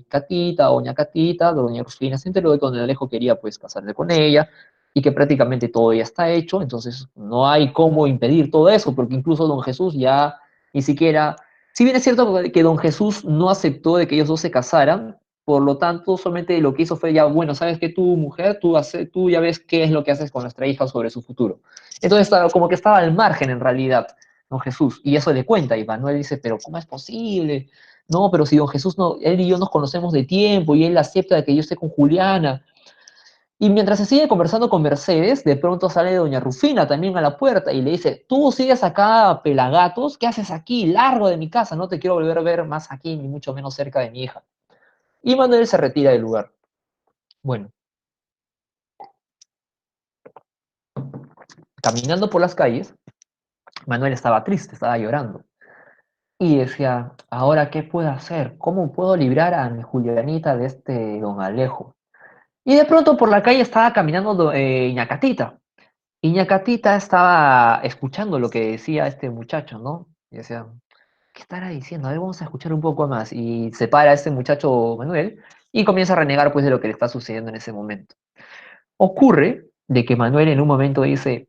Catita, doña Catita, doña Rufina, se enteró de que don Alejo quería pues casarse con ella y que prácticamente todo ya está hecho, entonces no hay cómo impedir todo eso, porque incluso don Jesús ya ni siquiera, si bien es cierto que don Jesús no aceptó de que ellos dos se casaran, por lo tanto, solamente lo que hizo fue ya, bueno, sabes que tú, mujer, tú ya ves qué es lo que haces con nuestra hija sobre su futuro. Entonces, como que estaba al margen en realidad, don Jesús, y eso le cuenta, y Manuel dice, pero ¿cómo es posible? No, pero si don Jesús, no, él y yo nos conocemos de tiempo, y él acepta de que yo esté con Juliana. Y mientras se sigue conversando con Mercedes, de pronto sale doña Rufina también a la puerta y le dice, tú sigues acá, pelagatos, ¿qué haces aquí? Largo de mi casa, no te quiero volver a ver más aquí, ni mucho menos cerca de mi hija. Y Manuel se retira del lugar. Bueno, caminando por las calles, Manuel estaba triste, estaba llorando. Y decía, ¿ahora qué puedo hacer? ¿Cómo puedo librar a mi Julianita de este don Alejo? Y de pronto por la calle estaba caminando Ñacatita. Y Ñacatita estaba escuchando lo que decía este muchacho, ¿no? Y decía, ¿qué estará diciendo? A ver, vamos a escuchar un poco más. Y se para este muchacho Manuel y comienza a renegar pues de lo que le está sucediendo en ese momento. Ocurre de que Manuel en un momento dice,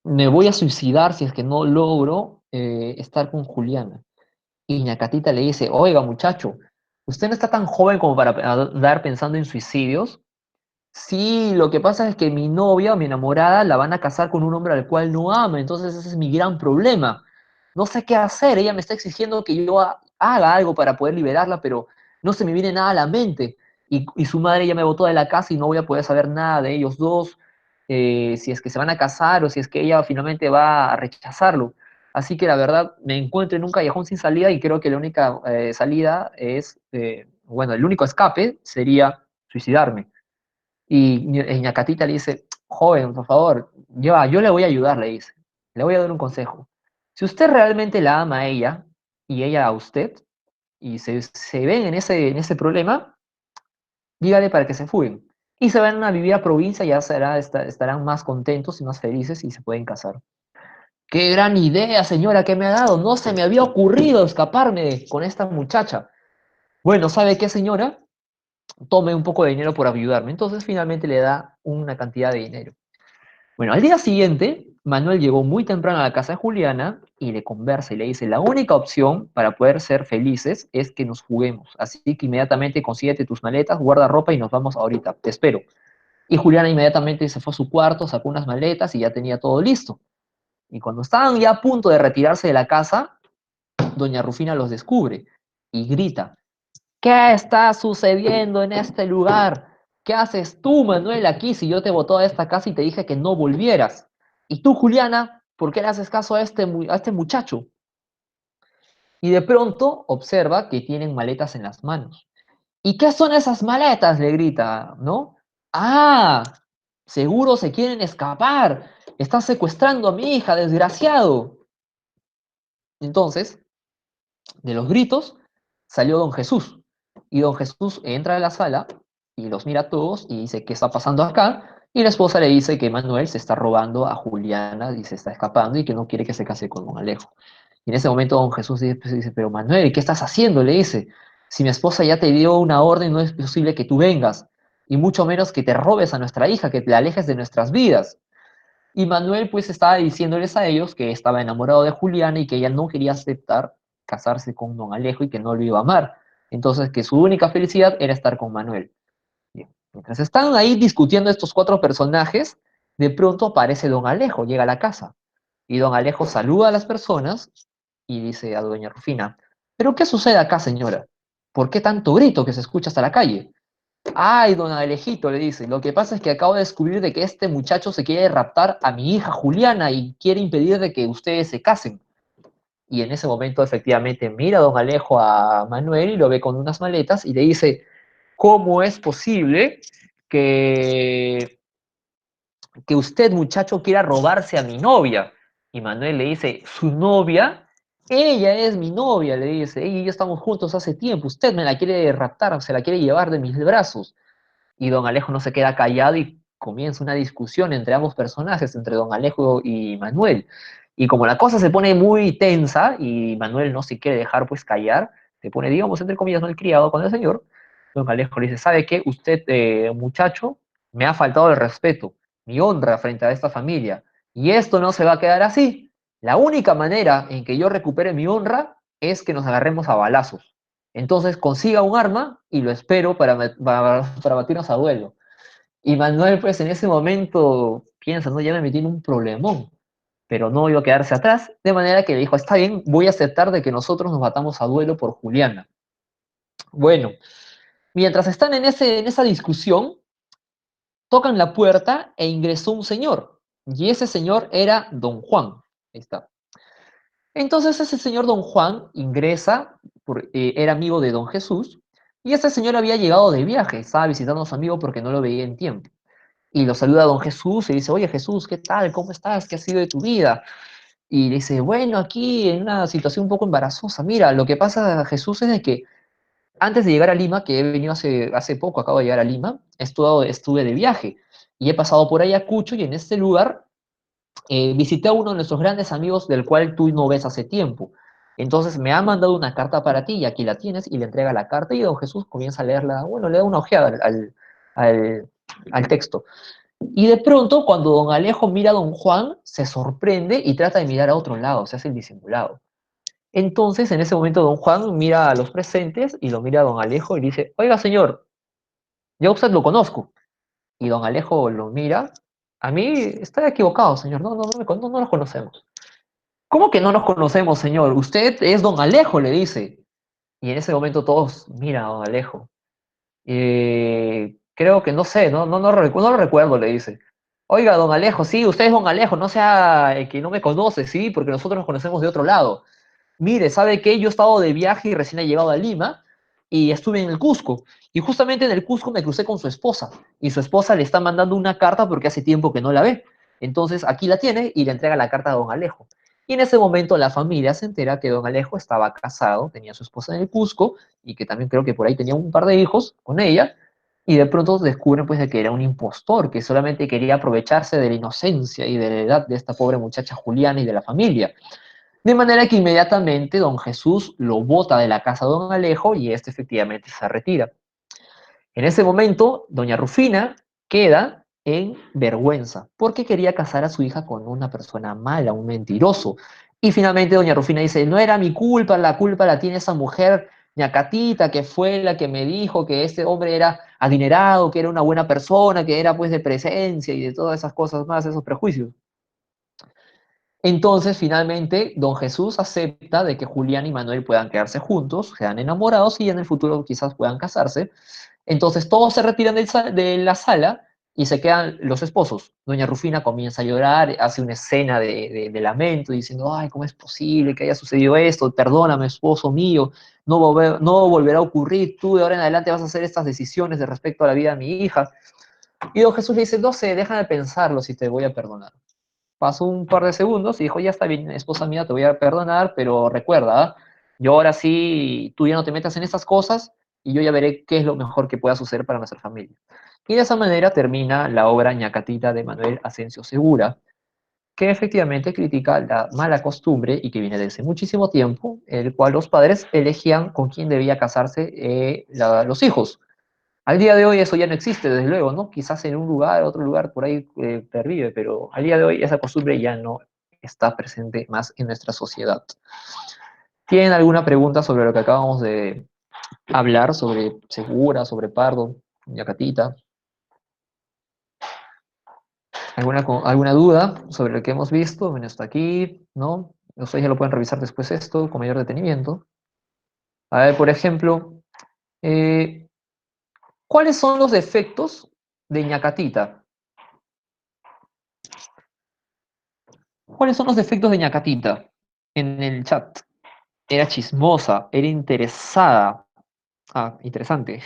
me voy a suicidar si es que no logro estar con Juliana. Y Ñacatita le dice, oiga muchacho, usted no está tan joven como para andar pensando en suicidios. Sí, lo que pasa es que mi novia o mi enamorada la van a casar con un hombre al cual no ama, entonces ese es mi gran problema. No sé qué hacer, ella me está exigiendo que yo haga algo para poder liberarla, pero no se me viene nada a la mente. Y su madre ya me botó de la casa y no voy a poder saber nada de ellos dos, si es que se van a casar o si es que ella finalmente va a rechazarlo. Así que la verdad me encuentro en un callejón sin salida y creo que la única salida es, bueno, el único escape sería suicidarme. Y Ñacatita le dice, joven, por favor, yo le voy a ayudar, le dice, le voy a dar un consejo. Si usted realmente la ama a ella y ella a usted, y se ven en ese problema, dígale para que se fuguen. Y se van a vivir a provincia, ya estarán más contentos y más felices y se pueden casar. Qué gran idea, señora, que me ha dado. No se me había ocurrido escaparme con esta muchacha. Bueno, ¿sabe qué, señora? Tome un poco de dinero por ayudarme. Entonces finalmente le da una cantidad de dinero. Bueno, al día siguiente, Manuel llegó muy temprano a la casa de Juliana y le conversa y le dice, la única opción para poder ser felices es que nos juguemos. Así que inmediatamente consíguete tus maletas, guarda ropa y nos vamos ahorita. Te espero. Y Juliana inmediatamente se fue a su cuarto, sacó unas maletas y ya tenía todo listo. Y cuando estaban ya a punto de retirarse de la casa, doña Rufina los descubre y grita, ¿qué está sucediendo en este lugar? ¿Qué haces tú, Manuel, aquí si yo te boté a esta casa y te dije que no volvieras? Y tú, Juliana, ¿por qué le haces caso a a este muchacho? Y de pronto observa que tienen maletas en las manos. ¿Y qué son esas maletas? Le grita, ¿no? Ah, seguro se quieren escapar. Estás secuestrando a mi hija, desgraciado. Entonces, de los gritos, salió don Jesús. Y don Jesús entra a la sala y los mira a todos y dice, ¿qué está pasando acá? Y la esposa le dice que Manuel se está robando a Juliana y se está escapando y que no quiere que se case con don Alejo. Y en ese momento don Jesús dice, pero Manuel, ¿qué estás haciendo? Le dice, si mi esposa ya te dio una orden, no es posible que tú vengas, y mucho menos que te robes a nuestra hija, que te alejes de nuestras vidas. Y Manuel pues estaba diciéndoles a ellos que estaba enamorado de Juliana y que ella no quería aceptar casarse con don Alejo y que no lo iba a amar. Entonces que su única felicidad era estar con Manuel. Bien. Mientras están ahí discutiendo estos cuatro personajes, de pronto aparece don Alejo, llega a la casa. Y don Alejo saluda a las personas y dice a doña Rufina, ¿pero qué sucede acá, señora? ¿Por qué tanto grito que se escucha hasta la calle? Ay, don Alejito, le dice, lo que pasa es que acabo de descubrir de que este muchacho se quiere raptar a mi hija Juliana y quiere impedir de que ustedes se casen. Y en ese momento, efectivamente, mira don Alejo a Manuel y lo ve con unas maletas y le dice, ¿cómo es posible que usted, muchacho, quiera robarse a mi novia. Y Manuel le dice, ¿su novia? Ella es mi novia, le dice, ella y yo estamos juntos hace tiempo, usted me la quiere raptar, se la quiere llevar de mis brazos. Y don Alejo no se queda callado y comienza una discusión entre ambos personajes, entre don Alejo y Manuel. Y como la cosa se pone muy tensa y Manuel no se quiere dejar pues callar, se pone, digamos, entre comillas, no el criado con el señor, don Alejo le dice, ¿sabe qué? Usted, muchacho, me ha faltado el respeto, mi honra frente a esta familia, y esto no se va a quedar así. La única manera en que yo recupere mi honra es que nos agarremos a balazos. Entonces consiga un arma y lo espero para batirnos a duelo. Y Manuel, pues en ese momento piensa, no, ya me metí en un problemón, pero no iba a quedarse atrás, de manera que le dijo, está bien, voy a aceptar de que nosotros nos batamos a duelo por Juliana. Bueno, mientras están en esa discusión, tocan la puerta e ingresó un señor, y ese señor era don Juan. Ahí está. Entonces ese señor don Juan ingresa, era amigo de don Jesús, y este señor había llegado de viaje, estaba visitando a su amigo porque no lo veía en tiempo. Y lo saluda a don Jesús y dice, oye Jesús, ¿qué tal? ¿Cómo estás? ¿Qué ha sido de tu vida? Y le dice, bueno, aquí en una situación un poco embarazosa. Mira, lo que pasa, Jesús, es de que antes de llegar a Lima, que he venido hace poco, acabo de llegar a Lima, estuve de viaje y he pasado por Ayacucho y en este lugar visité a uno de nuestros grandes amigos del cual tú no ves hace tiempo. Entonces me ha mandado una carta para ti y aquí la tienes y le entrega la carta y don Jesús comienza a leerla, bueno, le da una ojeada al texto. Y de pronto, cuando don Alejo mira a don Juan, se sorprende y trata de mirar a otro lado, se hace el disimulado. Entonces, en ese momento, don Juan mira a los presentes y lo mira a don Alejo y dice, oiga, señor, yo a usted lo conozco. Y don Alejo lo mira, a mí está equivocado, señor, no nos conocemos. ¿Cómo que no nos conocemos, señor? Usted es don Alejo, le dice. Y en ese momento todos miran a don Alejo. Creo que no sé, no lo recuerdo, le dice. Oiga, don Alejo, sí, usted es don Alejo, no sea que no me conoce, sí, porque nosotros nos conocemos de otro lado. Mire, ¿sabe qué? Yo he estado de viaje y recién he llegado a Lima y estuve en el Cusco. Y justamente en el Cusco me crucé con su esposa. Y su esposa le está mandando una carta porque hace tiempo que no la ve. Entonces aquí la tiene y le entrega la carta a don Alejo. Y en ese momento la familia se entera que don Alejo estaba casado, tenía a su esposa en el Cusco y que también creo que por ahí tenía un par de hijos con ella. Y de pronto descubren pues de que era un impostor, que solamente quería aprovecharse de la inocencia y de la edad de esta pobre muchacha Juliana y de la familia. De manera que inmediatamente don Jesús lo bota de la casa de don Alejo y este efectivamente se retira. En ese momento, doña Rufina queda en vergüenza porque quería casar a su hija con una persona mala, un mentiroso. Y finalmente doña Rufina dice, no era mi culpa, la culpa la tiene esa mujer ñacatita que fue la que me dijo que este hombre era adinerado, que era una buena persona, que era pues de presencia y de todas esas cosas más, esos prejuicios. Entonces, finalmente, don Jesús acepta de que Julián y Manuel puedan quedarse juntos, sean enamorados y en el futuro quizás puedan casarse. Entonces, todos se retiran de la sala y se quedan los esposos. Doña Rufina comienza a llorar, hace una escena de lamento, diciendo, ay, ¿cómo es posible que haya sucedido esto? Perdóname, esposo mío, no volverá a ocurrir. Tú de ahora en adelante vas a hacer estas decisiones de respecto a la vida de mi hija. Y don Jesús le dice, no sé, déjame pensarlo si te voy a perdonar. Pasó un par de segundos y dijo, ya está bien, esposa mía, te voy a perdonar, pero recuerda, ¿ah? Yo ahora sí, tú ya no te metas en estas cosas y yo ya veré qué es lo mejor que pueda suceder para nuestra familia. Y de esa manera termina la obra Ñacatita de Manuel Asensio Segura, que efectivamente critica la mala costumbre y que viene desde muchísimo tiempo, el cual los padres elegían con quién debía casarse los hijos. Al día de hoy eso ya no existe, desde luego, ¿no? Quizás en un lugar, otro lugar por ahí pervive, pero al día de hoy esa costumbre ya no está presente más en nuestra sociedad. ¿Tienen alguna pregunta sobre lo que acabamos de hablar, sobre Segura, sobre Pardo, Yacatita? ¿Alguna duda sobre lo que hemos visto? Bueno, hasta aquí, ¿no? Ustedes ya lo pueden revisar después esto con mayor detenimiento. A ver, por ejemplo, eh, ¿cuáles son los defectos de Ñacatita? ¿Cuáles son los defectos de Ñacatita? En el chat. Era chismosa, era interesada. Ah, interesante.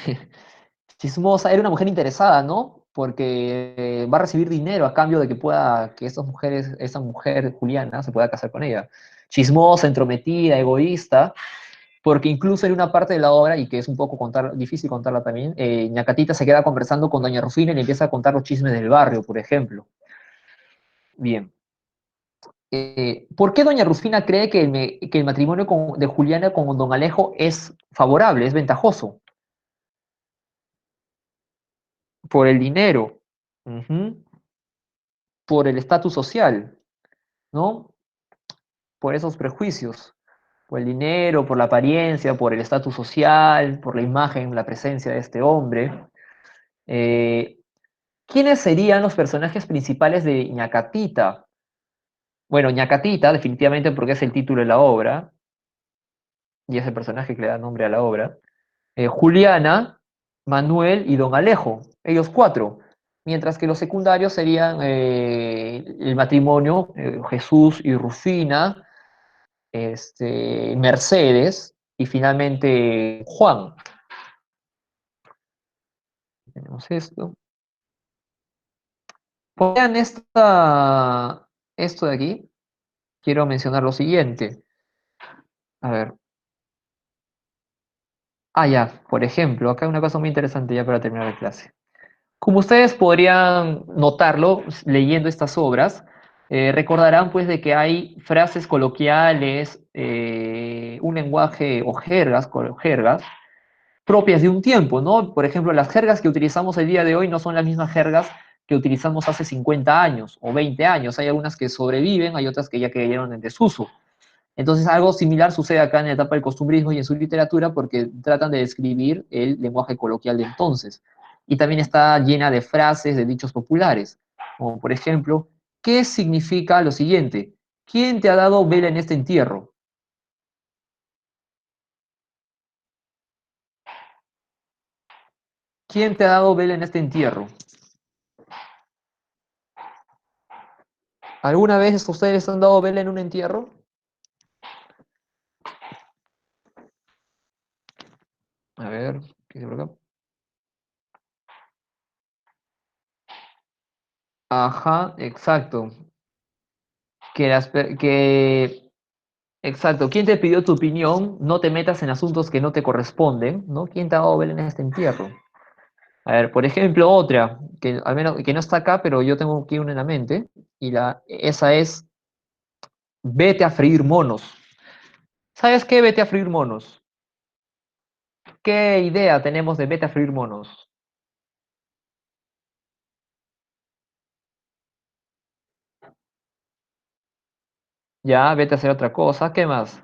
Chismosa, era una mujer interesada, ¿no? Porque va a recibir dinero a cambio de que pueda, que estas mujeres, esa mujer Juliana se pueda casar con ella. Chismosa, entrometida, egoísta, porque incluso en una parte de la obra, y que es un poco difícil contarla también, Ñacatita se queda conversando con Doña Rufina y le empieza a contar los chismes del barrio, por ejemplo. Bien. ¿Por qué Doña Rufina cree que el matrimonio de Juliana con Don Alejo es favorable, es ventajoso? Por el dinero, ujú, por el estatus social, ¿no? Por esos prejuicios, por el dinero, por la apariencia, por el estatus social, por la imagen, la presencia de este hombre. Eh, ¿Quiénes serían los personajes principales de Ñacatita? Bueno, Ñacatita, definitivamente porque es el título de la obra, y es el personaje que le da nombre a la obra. Juliana, Manuel y Don Alejo, ellos cuatro. Mientras que los secundarios serían el matrimonio, Jesús y Rufina, Mercedes y finalmente Juan. Tenemos esto. Vean esto de aquí. Quiero mencionar lo siguiente. A ver. Ah, ya, por ejemplo, acá hay una cosa muy interesante ya para terminar la clase. Como ustedes podrían notarlo leyendo estas obras, recordarán pues de que hay frases coloquiales, un lenguaje o jergas propias de un tiempo, ¿no? Por ejemplo, las jergas que utilizamos el día de hoy no son las mismas jergas que utilizamos hace 50 años o 20 años. Hay algunas que sobreviven, hay otras que ya cayeron en desuso. Entonces, algo similar sucede acá en la etapa del costumbrismo y en su literatura porque tratan de describir el lenguaje coloquial de entonces. Y también está llena de frases, de dichos populares, como por ejemplo, ¿qué significa lo siguiente? ¿Quién te ha dado vela en este entierro? ¿Quién te ha dado vela en este entierro? ¿Alguna vez ustedes han dado vela en un entierro? A ver, ¿qué dice por acá? Ajá, exacto. Exacto. ¿Quién te pidió tu opinión? No te metas en asuntos que no te corresponden, ¿no? ¿Quién te ha dado vela en este entierro? A ver, por ejemplo, otra, que al menos que no está acá, pero yo tengo aquí una en la mente, y esa es, vete a freír monos. ¿Sabes qué? Vete a freír monos. ¿Qué idea tenemos de vete a freír monos? Ya, vete a hacer otra cosa. ¿Qué más?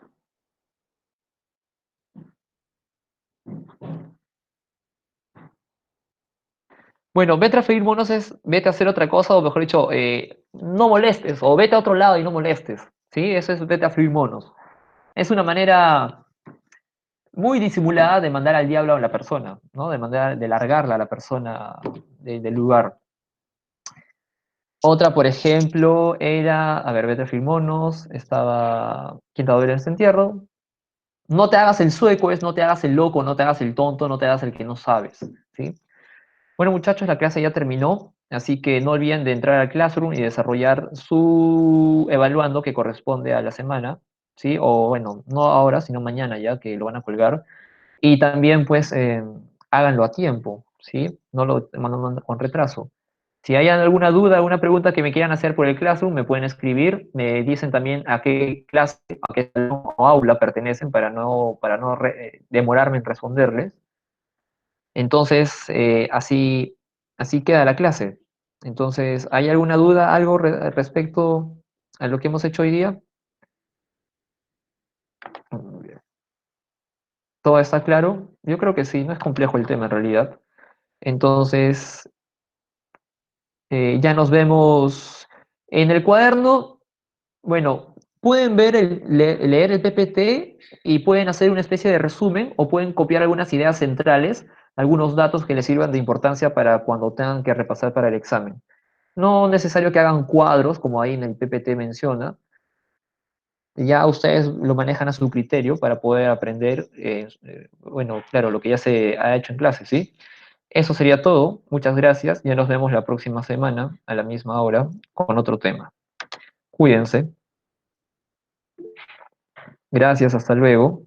Bueno, vete a freír monos es vete a hacer otra cosa, o mejor dicho, no molestes, o vete a otro lado y no molestes. ¿Sí? Eso es vete a freír monos. Es una manera muy disimulada de mandar al diablo a la persona, ¿no? De largarla a la persona del lugar. Otra, por ejemplo, era, a ver, vete a freír monos, estaba, ¿quién te va a ver en este entierro? No te hagas el sueco, no te hagas el loco, no te hagas el tonto, no te hagas el que no sabes, ¿sí? Bueno, muchachos, la clase ya terminó, así que no olviden de entrar al Classroom y desarrollar su evaluando que corresponde a la semana, ¿sí? O bueno, no ahora, sino mañana ya que lo van a colgar. Y también, pues, háganlo a tiempo, ¿sí? No lo mandan con retraso. Si hay alguna duda, alguna pregunta que me quieran hacer por el Classroom, me pueden escribir. Me dicen también a qué clase, a qué salón o aula pertenecen para no demorarme en responderles. Entonces, así queda la clase. Entonces, ¿hay alguna duda, algo respecto a lo que hemos hecho hoy día? Muy bien. ¿Todo está claro? Yo creo que sí, no es complejo el tema en realidad. Entonces, ya nos vemos en el cuaderno. Bueno, pueden leer el PPT y pueden hacer una especie de resumen o pueden copiar algunas ideas centrales, algunos datos que les sirvan de importancia para cuando tengan que repasar para el examen. No necesario que hagan cuadros, como ahí en el PPT menciona. Ya ustedes lo manejan a su criterio para poder aprender, bueno, claro, lo que ya se ha hecho en clase, ¿sí? Eso sería todo. Muchas gracias. Ya nos vemos la próxima semana a la misma hora con otro tema. Cuídense. Gracias, hasta luego.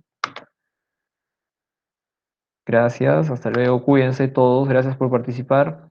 Gracias, hasta luego. Cuídense todos. Gracias por participar.